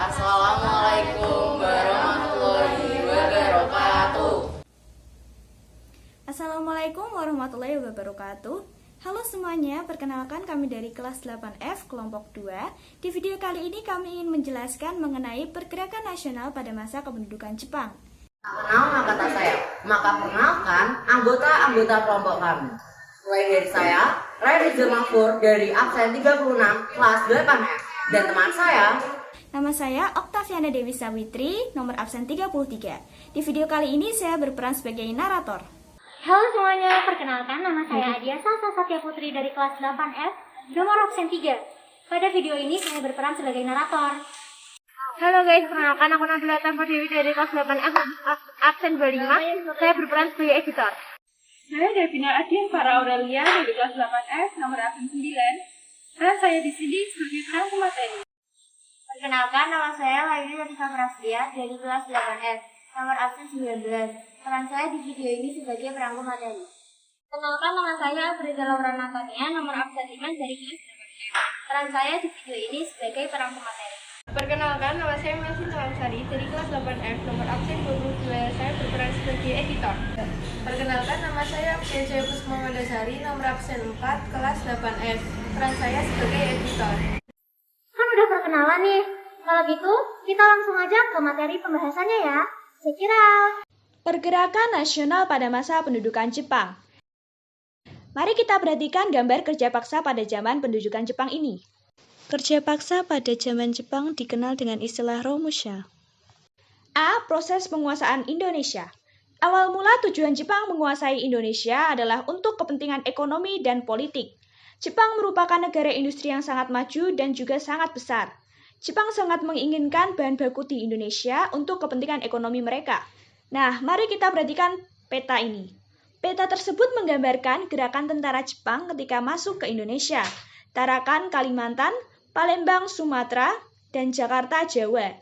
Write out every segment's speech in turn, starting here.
Assalamualaikum warahmatullahi wabarakatuh. Assalamualaikum warahmatullahi wabarakatuh. Halo semuanya, perkenalkan kami dari kelas 8F kelompok 2. Di video kali ini kami ingin menjelaskan mengenai pergerakan nasional pada masa kependudukan Jepang. Kenal maka tak saya, maka perkenalkan anggota-anggota kelompok kami. Mulai dari saya, Rizal Mahfur dari absen 36 kelas 8F, dan teman saya. Nama saya Oktaviana Dewi Sawitri, nomor absen 33. Di video kali ini saya berperan sebagai narator. Halo semuanya, perkenalkan nama saya Adiasa Satya Putri dari kelas 8F, nomor absen 3. Pada video ini saya berperan sebagai narator. Halo guys, perkenalkan aku Nabila Tanpa Dewi dari kelas 8F, absen 25. Saya berperan sebagai editor. Saya Devina Adin Para Aurelia dari kelas 8F nomor absen 9. Dan saya di sini sebagai perangko materi. Perkenalkan nama saya Laili Latifah Prastia dari kelas 8F, nomor absen 19. Peran saya di video ini sebagai perangko materi. Perkenalkan nama saya Frida Laura Natania, nomor absen 5 dari kelas 8F. Peran saya di video ini sebagai perangko materi. Perkenalkan nama saya Melvin Talamsari dari kelas 8F nomor absen 22. Saya berperan sebagai editor. Perkenalkan nama saya Jaya Pusma Mandasari nomor absen 4 kelas 8F. Peran saya sebagai editor. Kan udah perkenalan nih. Kalau gitu, kita langsung aja ke materi pembahasannya ya. Check it out. Pergerakan nasional pada masa pendudukan Jepang. Mari kita perhatikan gambar kerja paksa pada zaman pendudukan Jepang ini. Kerja paksa pada zaman Jepang dikenal dengan istilah Romusha. A. Proses penguasaan Indonesia. Awal mula tujuan Jepang menguasai Indonesia adalah untuk kepentingan ekonomi dan politik. Jepang merupakan negara industri yang sangat maju dan juga sangat besar. Jepang sangat menginginkan bahan baku di Indonesia untuk kepentingan ekonomi mereka. Nah, mari kita perhatikan peta ini. Peta tersebut menggambarkan gerakan tentara Jepang ketika masuk ke Indonesia. Tarakan, Kalimantan, Palembang, Sumatera, dan Jakarta, Jawa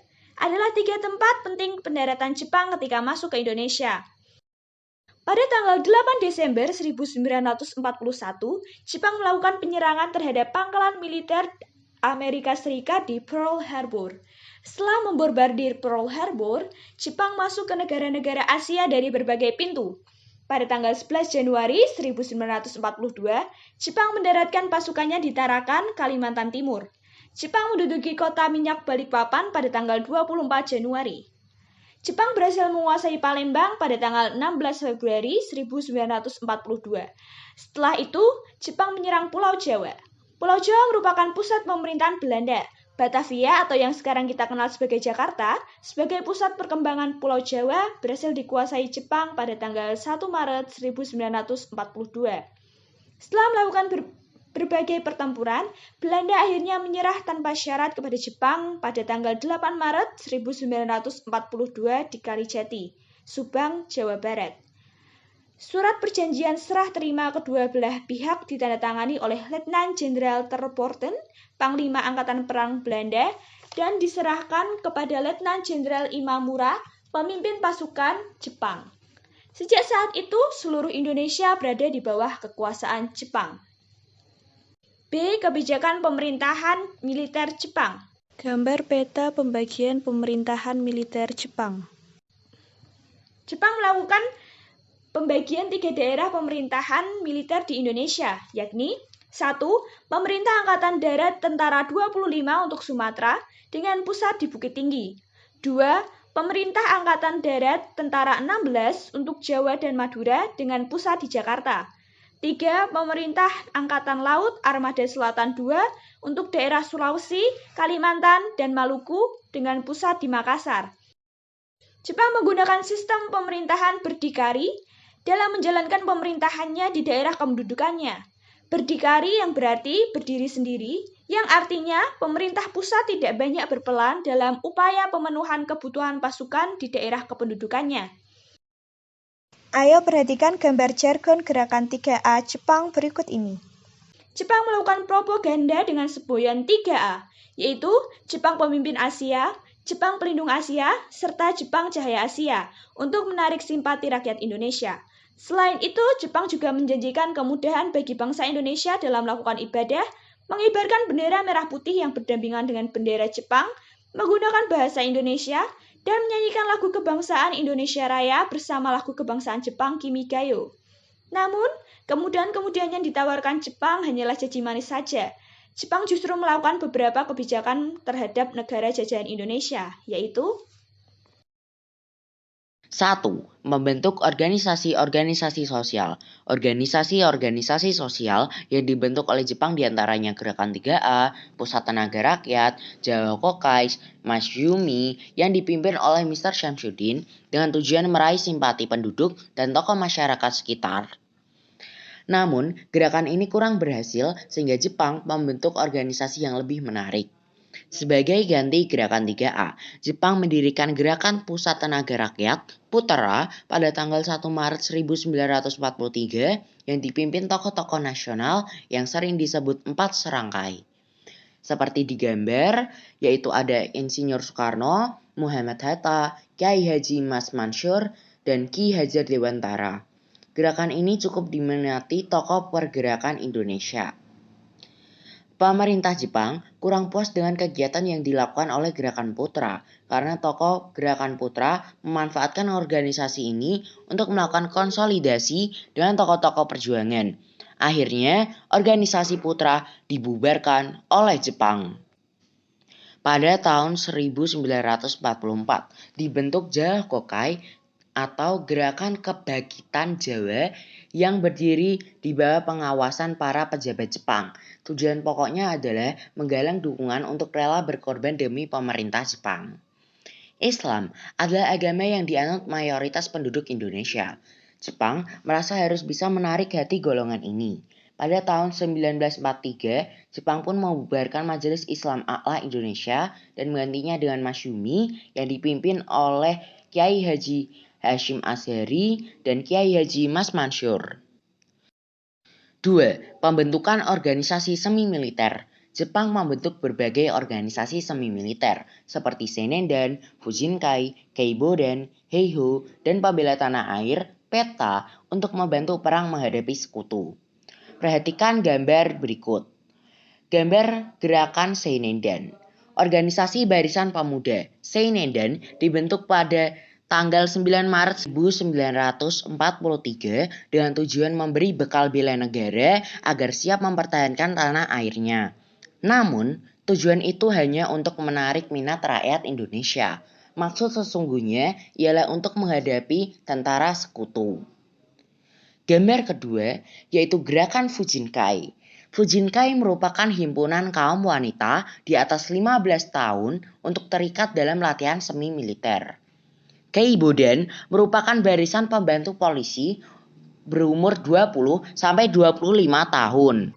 adalah 3 tempat penting pendaratan Jepang ketika masuk ke Indonesia. Pada tanggal 8 Desember 1941, Jepang melakukan penyerangan terhadap pangkalan militer Amerika Serikat di Pearl Harbor. Setelah memborbardir Pearl Harbor, Jepang masuk ke negara-negara Asia dari berbagai pintu. Pada tanggal 11 Januari 1942, Jepang mendaratkan pasukannya di Tarakan, Kalimantan Timur. Jepang menduduki kota minyak Balikpapan pada tanggal 24 Januari. Jepang berhasil menguasai Palembang pada tanggal 16 Februari 1942. Setelah itu, Jepang menyerang Pulau Jawa. Pulau Jawa merupakan pusat pemerintahan Belanda. Batavia atau yang sekarang kita kenal sebagai Jakarta, sebagai pusat perkembangan Pulau Jawa, berhasil dikuasai Jepang pada tanggal 1 Maret 1942. Setelah melakukan berbagai pertempuran, Belanda akhirnya menyerah tanpa syarat kepada Jepang pada tanggal 8 Maret 1942 di Kalijati, Subang, Jawa Barat. Surat perjanjian serah terima kedua belah pihak ditandatangani oleh Letnan Jenderal Terpoorten, Panglima Angkatan Perang Belanda, dan diserahkan kepada Letnan Jenderal Imamura, pemimpin pasukan Jepang. Sejak saat itu, seluruh Indonesia berada di bawah kekuasaan Jepang. B. Kebijakan pemerintahan militer Jepang. Gambar peta pembagian pemerintahan militer Jepang. Jepang melakukan pembagian 3 daerah pemerintahan militer di Indonesia, yakni 1. Pemerintah Angkatan Darat Tentara 25 untuk Sumatera dengan pusat di Bukit Tinggi. 2. Pemerintah Angkatan Darat Tentara 16 untuk Jawa dan Madura dengan pusat di Jakarta. 3. Pemerintah Angkatan Laut Armada Selatan 2 untuk daerah Sulawesi, Kalimantan, dan Maluku dengan pusat di Makassar. Jepang menggunakan sistem pemerintahan berdikari dalam menjalankan pemerintahannya di daerah kependudukannya. Berdikari yang berarti berdiri sendiri, yang artinya pemerintah pusat tidak banyak berperan dalam upaya pemenuhan kebutuhan pasukan di daerah kependudukannya. Ayo perhatikan gambar jargon gerakan 3A Jepang berikut ini. Jepang melakukan propaganda dengan semboyan 3A, yaitu Jepang Pemimpin Asia, Jepang Pelindung Asia, serta Jepang Cahaya Asia untuk menarik simpati rakyat Indonesia. Selain itu, Jepang juga menjanjikan kemudahan bagi bangsa Indonesia dalam melakukan ibadah, mengibarkan bendera merah putih yang berdampingan dengan bendera Jepang, menggunakan bahasa Indonesia, dan menyanyikan lagu kebangsaan Indonesia Raya bersama lagu kebangsaan Jepang Kimigayo. Namun, kemudahan-kemudahan yang ditawarkan Jepang hanyalah janji manis saja. Jepang justru melakukan beberapa kebijakan terhadap negara jajahan Indonesia, yaitu 1. Membentuk organisasi-organisasi sosial. Organisasi-organisasi sosial yang dibentuk oleh Jepang diantaranya Gerakan 3A, Pusat Tenaga Rakyat, Jawa Kokais, Masyumi yang dipimpin oleh Mr. Syamsuddin dengan tujuan meraih simpati penduduk dan tokoh masyarakat sekitar. Namun, gerakan ini kurang berhasil sehingga Jepang membentuk organisasi yang lebih menarik. Sebagai ganti Gerakan 3A, Jepang mendirikan Gerakan Pusat Tenaga Rakyat Putra pada tanggal 1 Maret 1943 yang dipimpin tokoh-tokoh nasional yang sering disebut 4 serangkai. Seperti di gambar, yaitu ada Insinyur Soekarno, Muhammad Hatta, Kyai Haji Mas Mansur, dan Ki Hajar Dewantara. Gerakan ini cukup diminati tokoh pergerakan Indonesia. Pemerintah Jepang kurang puas dengan kegiatan yang dilakukan oleh Gerakan Putra karena tokoh Gerakan Putra memanfaatkan organisasi ini untuk melakukan konsolidasi dengan tokoh-tokoh perjuangan. Akhirnya, organisasi Putra dibubarkan oleh Jepang. Pada tahun 1944, dibentuk Jawa Kokai atau Gerakan Kebangkitan Jawa yang berdiri di bawah pengawasan para pejabat Jepang. Tujuan pokoknya adalah menggalang dukungan untuk rela berkorban demi pemerintah Jepang. Islam adalah agama yang dianut mayoritas penduduk Indonesia. Jepang merasa harus bisa menarik hati golongan ini. Pada tahun 1943, Jepang pun membubarkan Majelis Islam A'la Indonesia dan menggantinya dengan Masyumi yang dipimpin oleh Kiai Haji Hashim Asyari dan Kiai Haji Mas Mansur. 2. Pembentukan organisasi semi-militer. Jepang membentuk berbagai organisasi semi-militer seperti Seinendan, Fujinkai, Keiboden, Heiho, dan Pembela Tanah Air, PETA untuk membantu perang menghadapi sekutu. Perhatikan gambar berikut. Gambar gerakan Seinendan. Organisasi Barisan Pemuda Seinendan dibentuk pada tanggal 9 Maret 1943 dengan tujuan memberi bekal bela negara agar siap mempertahankan tanah airnya. Namun, tujuan itu hanya untuk menarik minat rakyat Indonesia. Maksud sesungguhnya ialah untuk menghadapi tentara sekutu. Gambar kedua yaitu Gerakan Fujinkai. Fujinkai merupakan himpunan kaum wanita di atas 15 tahun untuk terikat dalam latihan semi militer. Keiboden merupakan barisan pembantu polisi berumur 20-25 tahun.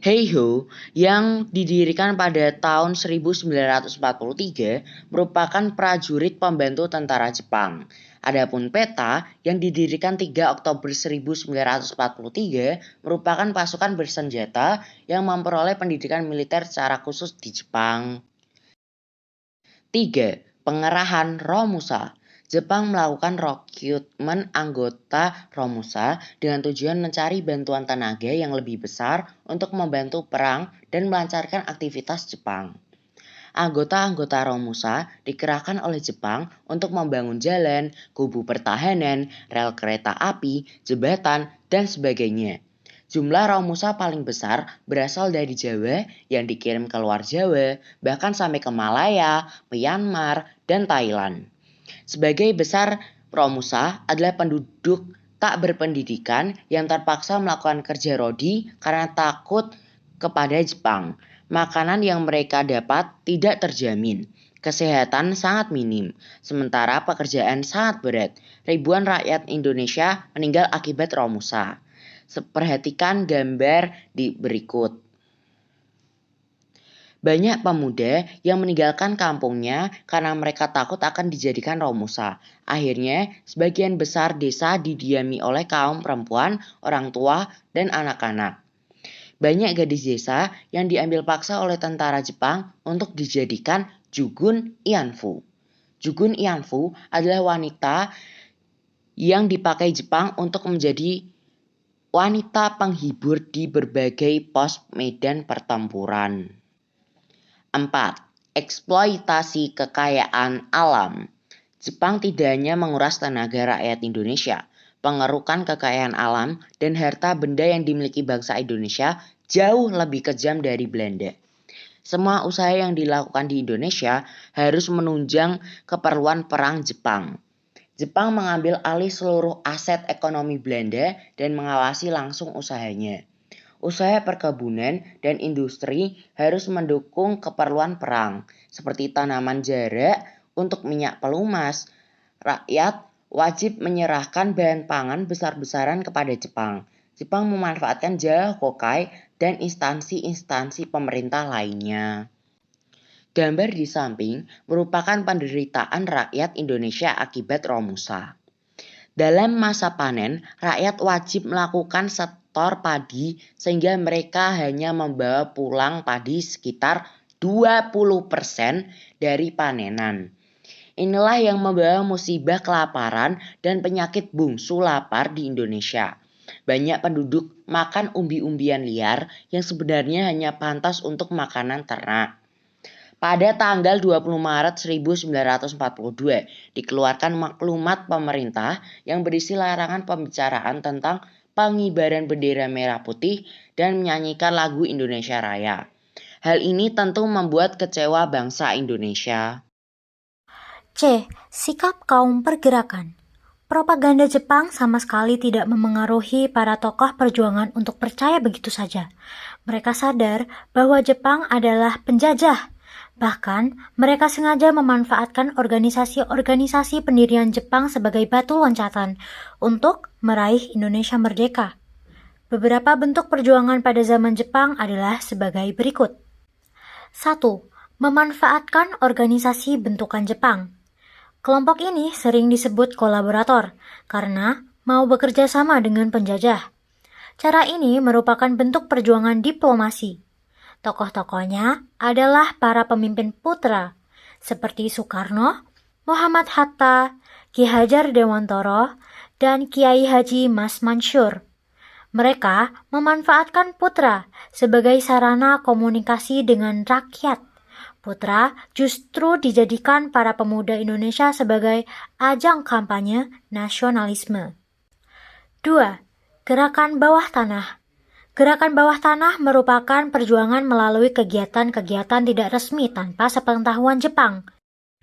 Heiho yang didirikan pada tahun 1943 merupakan prajurit pembantu tentara Jepang. Adapun PETA yang didirikan 3 Oktober 1943 merupakan pasukan bersenjata yang memperoleh pendidikan militer secara khusus di Jepang. 3. Pengerahan Romusa. Jepang melakukan rekrutmen anggota Romusa dengan tujuan mencari bantuan tenaga yang lebih besar untuk membantu perang dan melancarkan aktivitas Jepang. Anggota-anggota Romusa dikerahkan oleh Jepang untuk membangun jalan, kubu pertahanan, rel kereta api, jembatan, dan sebagainya. Jumlah Romusa paling besar berasal dari Jawa yang dikirim ke luar Jawa, bahkan sampai ke Malaya, Myanmar, dan Thailand. Sebagai besar, Romusa adalah penduduk tak berpendidikan yang terpaksa melakukan kerja rodi karena takut kepada Jepang. Makanan yang mereka dapat tidak terjamin. Kesehatan sangat minim, sementara pekerjaan sangat berat. Ribuan rakyat Indonesia meninggal akibat Romusa. Perhatikan gambar di berikut. Banyak pemuda yang meninggalkan kampungnya karena mereka takut akan dijadikan Romusa. Akhirnya, sebagian besar desa didiami oleh kaum perempuan, orang tua, dan anak-anak. Banyak gadis desa yang diambil paksa oleh tentara Jepang untuk dijadikan Jugun Ianfu. Jugun Ianfu adalah wanita yang dipakai Jepang untuk menjadi wanita penghibur di berbagai pos medan pertempuran. 4. Eksploitasi kekayaan alam. Jepang tidak hanya menguras tenaga rakyat Indonesia, pengerukan kekayaan alam dan harta benda yang dimiliki bangsa Indonesia jauh lebih kejam dari Belanda. Semua usaha yang dilakukan di Indonesia harus menunjang keperluan perang Jepang. Jepang mengambil alih seluruh aset ekonomi Belanda dan mengawasi langsung usahanya. Usaha perkebunan dan industri harus mendukung keperluan perang, seperti tanaman jarak untuk minyak pelumas. Rakyat wajib menyerahkan bahan pangan besar-besaran kepada Jepang. Jepang memanfaatkan Jaya Kokai dan instansi-instansi pemerintah lainnya. Gambar di samping merupakan penderitaan rakyat Indonesia akibat Romusa. Dalam masa panen, rakyat wajib melakukan setor padi sehingga mereka hanya membawa pulang padi sekitar 20% dari panenan. Inilah yang membawa musibah kelaparan dan penyakit bungsu lapar di Indonesia. Banyak penduduk makan umbi-umbian liar yang sebenarnya hanya pantas untuk makanan ternak. Pada tanggal 20 Maret 1942 dikeluarkan maklumat pemerintah yang berisi larangan pembicaraan tentang pengibaran bendera merah putih dan menyanyikan lagu Indonesia Raya. Hal ini tentu membuat kecewa bangsa Indonesia. C. Sikap kaum pergerakan. Propaganda Jepang sama sekali tidak memengaruhi para tokoh perjuangan untuk percaya begitu saja. Mereka sadar bahwa Jepang adalah penjajah. Bahkan, mereka sengaja memanfaatkan organisasi-organisasi pendirian Jepang sebagai batu loncatan untuk meraih Indonesia merdeka. Beberapa bentuk perjuangan pada zaman Jepang adalah sebagai berikut. 1. Memanfaatkan organisasi bentukan Jepang. Kelompok ini sering disebut kolaborator karena mau bekerja sama dengan penjajah. Cara ini merupakan bentuk perjuangan diplomasi. Tokoh-tokohnya adalah para pemimpin putra seperti Soekarno, Muhammad Hatta, Ki Hajar Dewantoro, dan Kiai Haji Mas Mansur. Mereka memanfaatkan putra sebagai sarana komunikasi dengan rakyat. Putra justru dijadikan para pemuda Indonesia sebagai ajang kampanye nasionalisme. 2. Gerakan bawah tanah. Gerakan bawah tanah merupakan perjuangan melalui kegiatan-kegiatan tidak resmi tanpa sepengetahuan Jepang.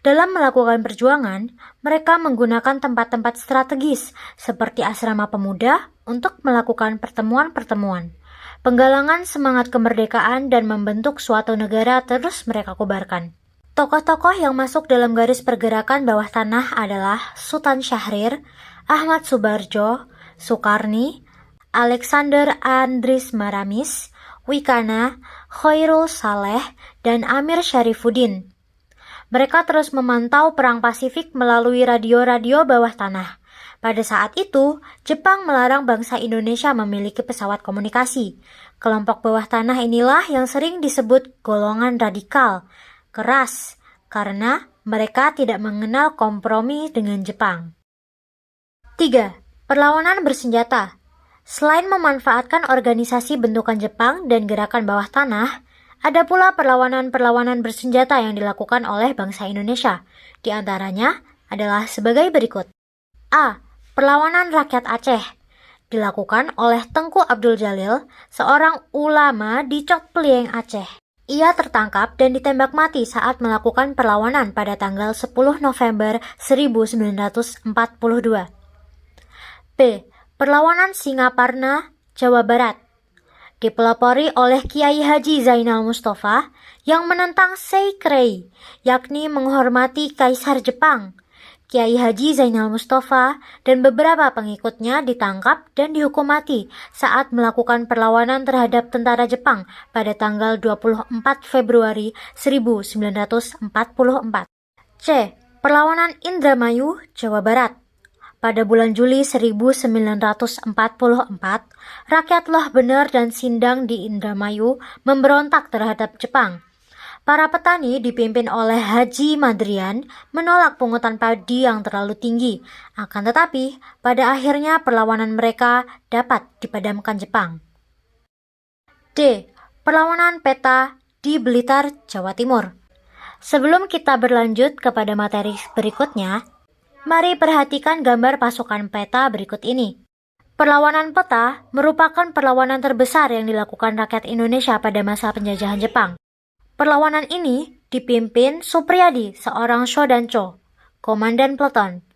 Dalam melakukan perjuangan, mereka menggunakan tempat-tempat strategis seperti asrama pemuda untuk melakukan pertemuan-pertemuan. Penggalangan semangat kemerdekaan dan membentuk suatu negara terus mereka kobarkan. Tokoh-tokoh yang masuk dalam garis pergerakan bawah tanah adalah Sultan Syahrir, Ahmad Subarjo, Soekarni, Alexander Andries Maramis, Wikana, Khairul Saleh, dan Amir Syarifuddin. Mereka terus memantau perang Pasifik melalui radio-radio bawah tanah. Pada saat itu, Jepang melarang bangsa Indonesia memiliki pesawat komunikasi. Kelompok bawah tanah inilah yang sering disebut golongan radikal, keras, karena mereka tidak mengenal kompromi dengan Jepang. 3. Perlawanan bersenjata. Selain memanfaatkan organisasi bentukan Jepang dan gerakan bawah tanah, ada pula perlawanan-perlawanan bersenjata yang dilakukan oleh bangsa Indonesia. Di antaranya adalah sebagai berikut. A. Perlawanan rakyat Aceh. Dilakukan oleh Tengku Abdul Jalil, seorang ulama di Cok Plieng, Aceh. Ia tertangkap dan ditembak mati saat melakukan perlawanan pada tanggal 10 November 1942. B. Perlawanan Singaparna, Jawa Barat. Dipelopori oleh Kiai Haji Zainal Mustafa yang menentang Seikrei, yakni menghormati Kaisar Jepang. Kiai Haji Zainal Mustafa dan beberapa pengikutnya ditangkap dan dihukum mati saat melakukan perlawanan terhadap tentara Jepang pada tanggal 24 Februari 1944. C. Perlawanan Indramayu, Jawa Barat. Pada bulan Juli 1944, rakyat Loh Bener dan Sindang di Indramayu memberontak terhadap Jepang. Para petani dipimpin oleh Haji Madrian menolak pungutan padi yang terlalu tinggi. Akan tetapi, pada akhirnya perlawanan mereka dapat dipadamkan Jepang. D. Perlawanan peta di Blitar, Jawa Timur. Sebelum kita berlanjut kepada materi berikutnya, mari perhatikan gambar pasukan peta berikut ini. Perlawanan peta merupakan perlawanan terbesar yang dilakukan rakyat Indonesia pada masa penjajahan Jepang. Perlawanan ini dipimpin Supriyadi, seorang Shodancho, komandan peleton.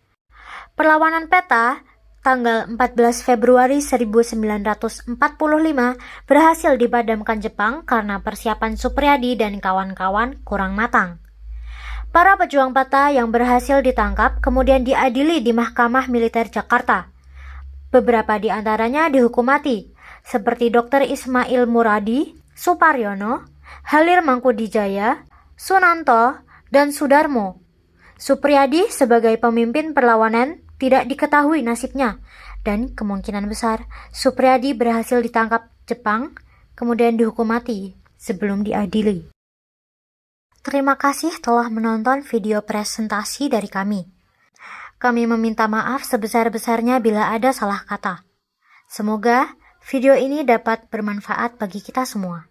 Perlawanan peta tanggal 14 Februari 1945 berhasil dipadamkan Jepang karena persiapan Supriyadi dan kawan-kawan kurang matang. Para pejuang peta yang berhasil ditangkap kemudian diadili di Mahkamah Militer Jakarta. Beberapa di antaranya dihukum mati, seperti Dr. Ismail Muradi, Suparyono, Halir Mangkudijaya, Sunanto, dan Sudarmo. Supriyadi sebagai pemimpin perlawanan tidak diketahui nasibnya, dan kemungkinan besar Supriyadi berhasil ditangkap Jepang, kemudian dihukum mati sebelum diadili. Terima kasih telah menonton video presentasi dari kami. Kami meminta maaf sebesar-besarnya bila ada salah kata. Semoga video ini dapat bermanfaat bagi kita semua.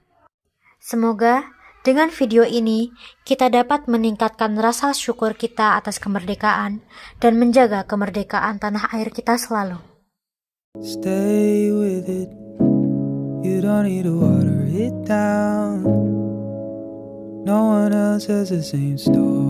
Semoga dengan video ini kita dapat meningkatkan rasa syukur kita atas kemerdekaan dan menjaga kemerdekaan tanah air kita selalu. Stay with it. You don't need to water it down. No one else has the same story.